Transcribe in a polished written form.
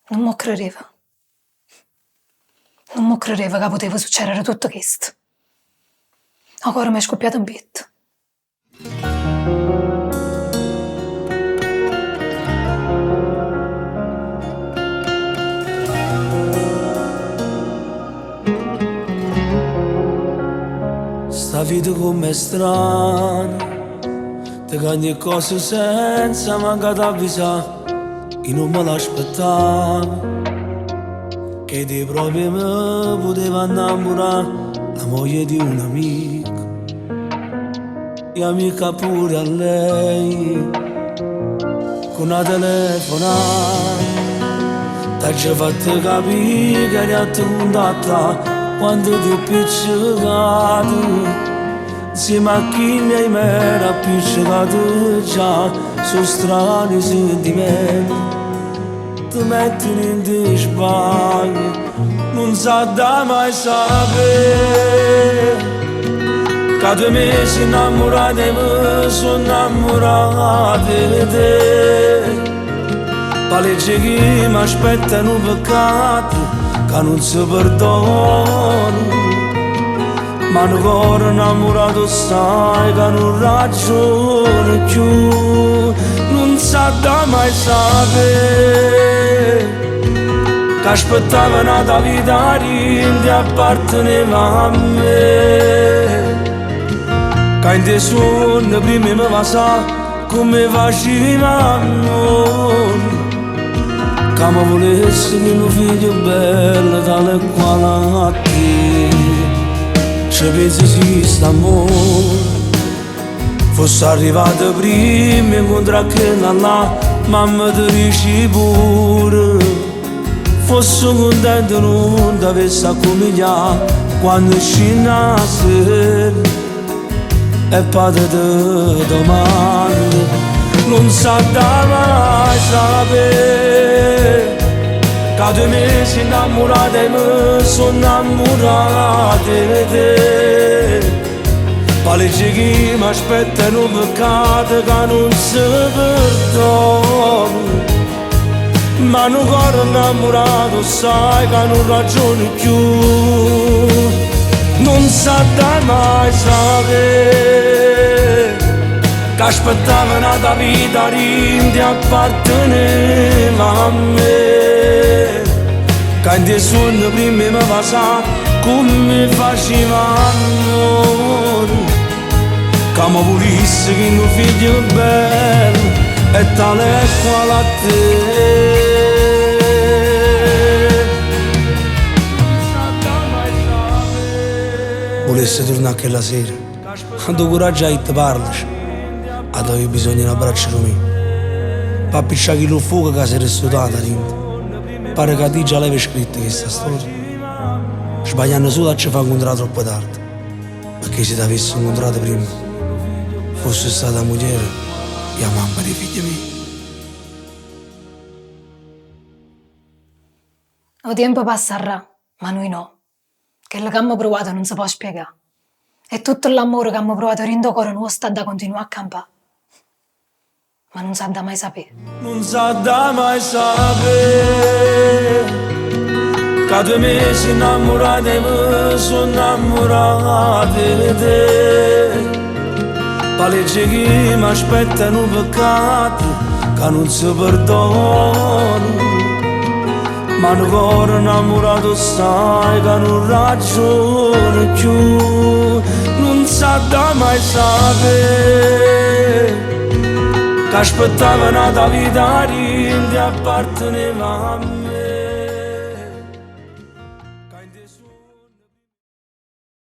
Non mi credeva. Non mi credeva che poteva succedere tutto questo. Ancora mi è scoppiato un petto. Sta vita com'è strana, ti cambia cose senza mancare avvisare. Io non me l'aspettavo, che di proprio me poteva innamorare la moglie di un amico, e amica pure a lei, con una telefonata t'ha fatto capire che eri a contattare quando ti è appiccicato. Insieme a chi mi hai mera appiccicato già, sono strani sentimenti, ti mettono in dispagno, non sa da mai sapere. Che 2 mesi innamorati e me sono innamorato di te. Paleggi che mi aspettano peccati che non si perdonano, ma ancora innamorato stai che non ragione più. Non sa da mai sapere che aspettava una vita che apparteneva a me, che in te sonno prima mi va sa come faceva amore, che mi volesse che mio figlio bello tale quale a te. Ci pensi se st'amore fosse arrivato prima incontro a quella là, mamma ti dici pure, fosse contento non ti avesse accompagnato quando scina a sera e padre ti domanda. Non sa da mai sapere che 2 mesi innamorati e me sono innamorato di te. Paleggi che mi aspettano peccato che non si perdona, ma ancora innamorato sai che non ragioni più. Non sa da mai sapere che aspettava una vita che apparteneva a me, che in te sonno prima mi va sa come faceva amore, che mi volesse che mio figlio bello è tale e quale a te. Volesse tornare quella sera, quando coraggio hai te parlaci, avevo bisogno di un abbraccio mio, per appicciare il fuoco che si è restaurata dentro. Pare che ti già l'avevi scritta questa storia, sbagliando solo a ci fa incontrare troppo tardi, perché se ti avessi incontrato prima, fosse stata moglie e la mamma dei figli miei. Il tempo passerà, ma noi no. Quello che abbiamo provato non si può spiegare. E tutto l'amore che abbiamo provato rindo cuore non sta da continuare a campare. Ma non sa da mai sapere. Non sa da mai sapere che 2 mesi innamorati e me sono innamorato di te. Paleggi che mi aspettano peccati che non si perdonano, ma ancora innamorato stai che non ragione più. Non sa da mai sapere che aspettava una vita che apparteneva a me.